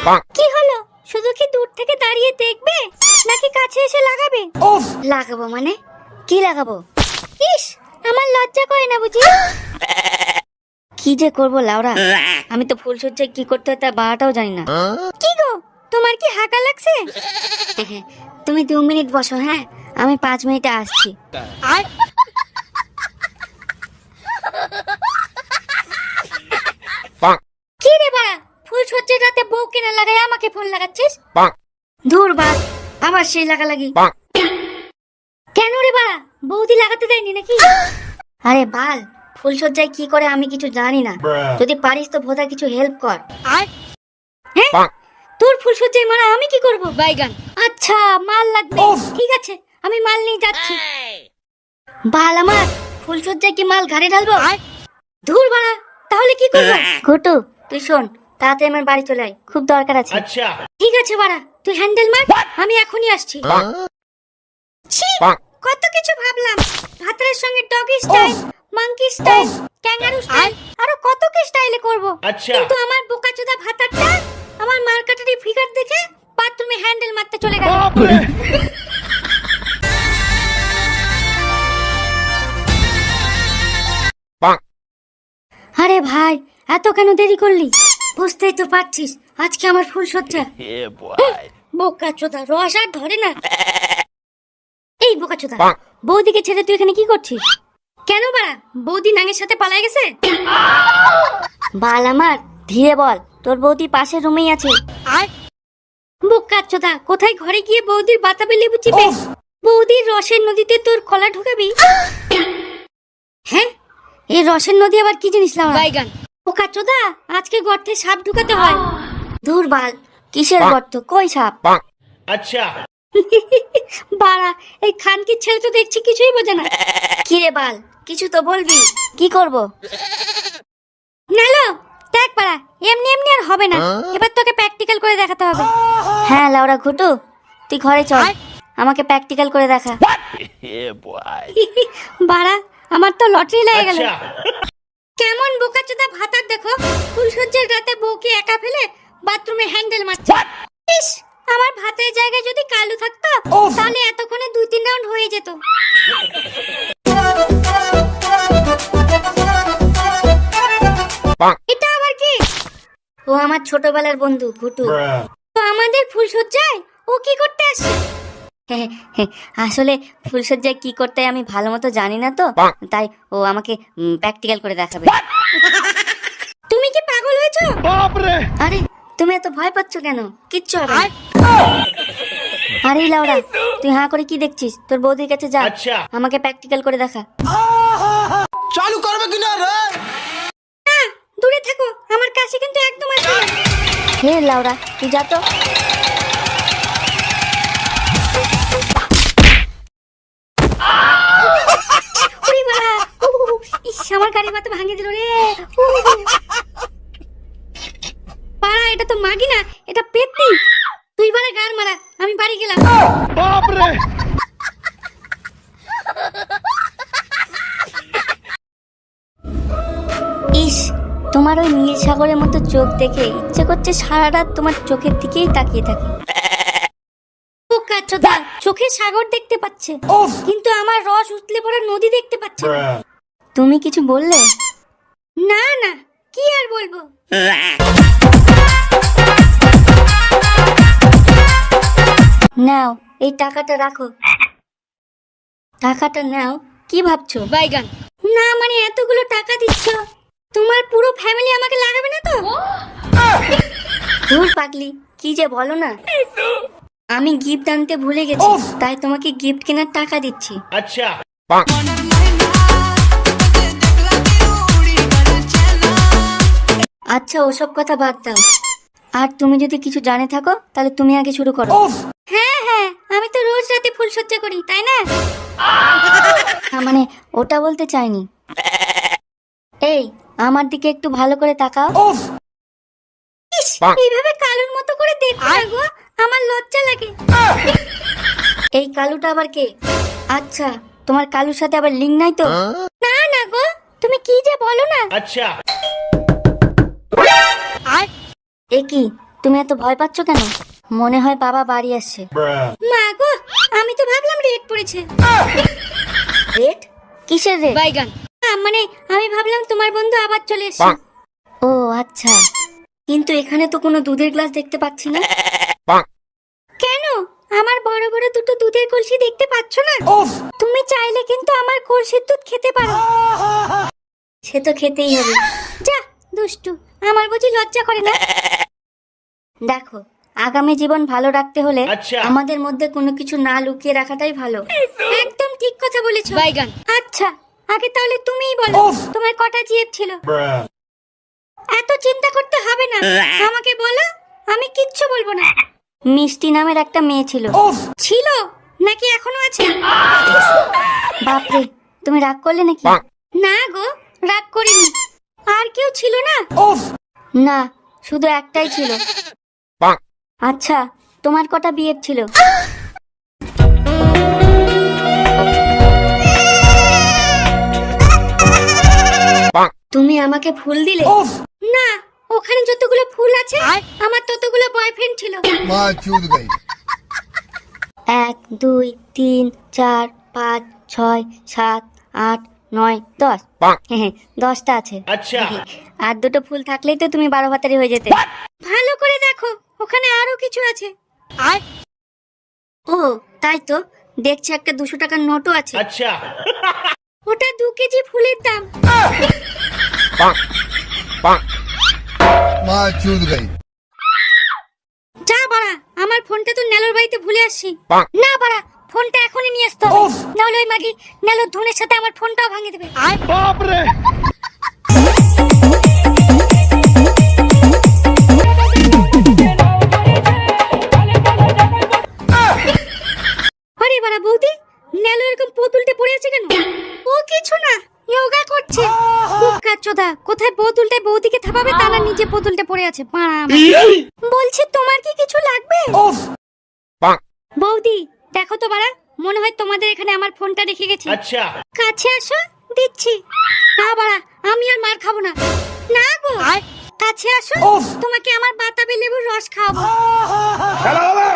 কি হলো? শুধু কি দূর থেকে দাঁড়িয়ে দেখবে নাকি কাছে এসে লাগাবে? লাগাবো মানে কি লাগাবো? ইস, আমার লজ্জা করে না বুঝি? কি যে করবো লাউরা, আমি তো ফুলসজ্জায় কি করতে হয় তা বাটাও জানি না। কি গো, তোমার কি হাঁকা লাগছে? তুমি 2 মিনিট বসো, হ্যাঁ আমি 5 মিনিটে আসছি। কি রে বাড়া, ফুলসজ্জার রাতে বউ কেনা লাগাই আমাকে ফোন লাগাচ্ছিস? ধুর বাল, আবার সেই লাগালাগি। কেন রে বাড়া, বৌদি লাগাতে দেয়নি নাকি? আরে বাল, ফুলসজ্জায় কি করে আমি কিছু জানি না। যদি পারিস তো ভোদা কিছু হেল্প কর। হ্যাঁ, তোর ফুলসজ্জায় মারা আমি কি করব? বাইগান। আচ্ছা, মাল লাগবে, ঠিক আছে আমি মাল নিয়ে যাচ্ছি। বাল আমার, ফুলসজ্জায় কি মাল ঘাড়ে ঢালবো? ধুর বাড়া, তাহলে কি করবো? ঘটু তুই শোন, তাড়াতাড়ি আমার বাড়ি চলে আয়, খুব দরকার আছে। আচ্ছা ঠিক আছে বাড়া, তুই হ্যান্ডেল মার, আমি এখনই আসছি। ছি, কত কিছু ভাবলাম, ভাতের সঙ্গে doggy style, monkey style, kangaroo style, আরো কত কি স্টাইলে করব। আচ্ছা। কিন্তু আমার বোকাচোদা ভাতারটা আমার মার্কেটারি ফিগার দেখে বাথরুমে হ্যান্ডেল মারতে চলে গেল। আরে ভাই, এত কেন দেরি করলি? বুঝতেই তো পারছিস আজকে আমার ফুলসজ্জা। বোকাচোদা, রস আর ধরে না। এই বোকাচোদা, বৌদিকে ছেড়ে তুই এখানে কি করছিস? কেন বাড়া, বৌদি নাঙের সাথে পালায় গেছে? বাল আমার, ধীরে বল, তোর বৌদি পাশের রুমেই আছে। আর বোকাচোদা, কোথায় ঘরে গিয়ে বৌদির বাতাবে লেবু চিপে বৌদির রসের নদীতে তোর কলা ঢুকাবি? হ্যাঁ, এই রসের নদী আবার কি জিনিস না? বাইগান। বোকাচোদা, আজকে গর্তে সাপ ঢুকাতে হয়। ধুর বাল, কিসের গর্ত, কই সাপ? আচ্ছা বাড়া, এই খানকির ছেলে তো দেখছি কিছুই বোঝে না। কি রে বাল, কিছু তো বলবি, কি করব? নালো দেখ বাড়া, এমনি এমনি আর হবে না, এবার তোকে প্র্যাকটিক্যাল করে দেখাতে হবে। হ্যাঁ লাউরা ঘুটু, তুই ঘরে চল, আমাকে প্র্যাকটিক্যাল করে দেখা। বাড়া, আমার তো লটারি লেগে গেল। আচ্ছা কেমন বোকাচোদা ভাতার দেখো, ফুলসজ্জার রাতে বউকে একা ফেলে বাথরুমে হ্যান্ডেল মারছে। ইস, আমার ভাতের জায়গায় যদি কালু থাকতো তাহলে এতক্ষণে 2-3 রাউন্ড হয়ে যেত। এটা আবার কি? ও আমার ছোটবেলার বন্ধু ঘুটু। তো আমাদের ফুলসজ্জায় ও কি করতে আসছে? আসলে ফুলসজ্জায় কি করতে আমি ভালো মতো জানি না তো, তাই ও আমাকে প্র্যাকটিক্যাল করে দেখাবে। তুমি কি পাগল হয়েছো? আরে তুমি এত ভয় পাচ্ছ কেন? কিচ্ছু হবে না। আরে লাউড়া, তুই হাঁ করে কি দেখছিস? তোর বৌদির কাছে যা, আচ্ছা আমাকে প্র্যাকটিক্যাল করে দেখা। চালু করবে কিনা রে? না, দূরে থাকো, আমার কাছে কিন্তু একদম আসবে না। হে লাউড়া, তুই যা তো। আমার গাড়ি মাথা ভাঙিয়ে দিল রে। পাড়া, এটা তো মাগি না, এটা পেতনি। তুই বারে গার মারা, আমি বাড়ি গেলাম। বাপ রে! ইস, তোমার ওই নীল সাগরের মতো চোখ দেখে ইচ্ছে করছে সারা রাত তোমার চোখের দিকেই তাকিয়ে থাকি। বোকাচোদা, চোখে সাগর দেখতে পাচ্ছে কিন্তু আমার রস উতলে পড়া নদী দেখতে পাচ্ছে না। তুমি কিছু বললে? না না, কি আর বলবো। নাও, এই টাকাটা রাখো। টাকাটা নাও। কি ভাবছো? বাইগান। না মানে এতগুলো টাকা দিচ্ছ, তোমার পুরো ফ্যামিলি আমাকে লাগাবে না তো? ধুর পাগলি, কি যে বলো না। আমি গিফট আনতে ভুলে গেছি, তাই তোমাকে গিফট কেনার টাকা দিচ্ছি। আচ্ছা আচ্ছা, ওসব কথা বাদ দাও। আর তুমি যদি কিছু জানে থাকো তাহলে তুমি আগে শুরু করো। হ্যাঁ হ্যাঁ, আমি তো রোজ রাতে ফুলসজ্জা করি, তাই না? মানে ওটা বলতে চাইনি। এই, আমার দিকে একটু ভালো করে তাকাও। ইস, এইভাবে কালুর মতো করে দেখো না গো, আমার লজ্জা লাগে। এই কালুটা আবার কে? আচ্ছা, তোমার কালুর সাথে আবার লিঙ্ক নাই তো? না না গো, তুমি কি যে বলো না। আচ্ছা এ কি, তুমি এত ভয় পাচ্ছ কেন? মনে হয় বাবা বাড়ি আসছে। মা গো, আমি তো ভাবলাম রেড পড়েছে। রেড? কিসের রেড? বাইগান। মানে আমি ভাবলাম তোমার বন্ধু আবার চলে এসেছে। ও আচ্ছা, কিন্তু এখানে তো কোনো দুধের গ্লাস দেখতে পাচ্ছি না। কেন? আমার বড় বড় দুটো দুধের কলসি দেখতে পাচ্ছ না? তুমি চাইলে কিন্তু আমার কলসির দুধ খেতে পারো। সে তো খেতেই হবে। যা দুষ্টু, আমার বুঝি লজ্জা করে না? দেখো, আগামী জীবন ভালো রাখতে হলে আচ্ছা। আমাদের মধ্যে কোনো কিছু না লুকিয়ে রাখাটাই ভালো। একদম ঠিক কথা বলেছো বাইগান। আচ্ছা, আগে তাহলে তুমিই বলো তোমার কটা জিভ ছিল? এত চিন্তা করতে হবে না, আমাকে বলো, আমি কিচ্ছু বলবো না। মিষ্টি নামের একটা মেয়ে ছিল। ছিল নাকি এখনো আছে? বাপরে, তুমি রাগ করলে নাকি? না গো, রাগ করিনি। আর কেউ ছিল না? না, শুধু একটাই ছিল। আচ্ছা, তোমার কটা বিয়ে ছিল? তুমি আমাকে ফুল দিলে? না, ওখানে যতগুলো ফুল আছে আমার ততগুলো বয়ফ্রেন্ড ছিল। 1 2 3 4 5 6 7 8 9 10। হ্যাঁ, 10টা আছে। अच्छा আর দুটো ফুল থাকলেই তো তুমি 12 ভাতারি হয়ে যেতে। ভালো করে দেখো, ওখানে আরো কিছু আছে। ও তাই তো, দেখছি একটা 200 টাকার নোটও আছে। अच्छा ওটা 2 কেজি ফুলের দাম। যা বাড়া, আমার ফোনটা তো নেলোর বাড়িতে ভুলে আসছি। না বাড়া, ফোনটা এখনই নিয়ে আসতে হবে, নাহলে ওই মাগি নেলোর ধনের সাথে আমার ফোনটাও ভাঙিয়ে দেবে। बाप रे আরে বাড়া বৌদি, নেলো এরকম পোতুলটে পড়ে আছে কেন? ও কিছু না, যোগা করছে। চোদা, কোথায় বোতুলটা বৌদিকে থাপাবে, তা না নিজে বোতুলটা পড়ে আছে। বলছি তোমার কি কিছু লাগবে? বৌদি দেখো তো বাড়া, মনে হয় তোমাদের এখানে আমার ফোনটা রেখে গেছি। अच्छा কাছে আসো, দিচ্ছি। না বাড়া, আমি আর মার খাবো না। না গো, কাছে আসো, তোমাকে আমার বাতাবি লেবুর রস খাওয়াবো। খেলা হবে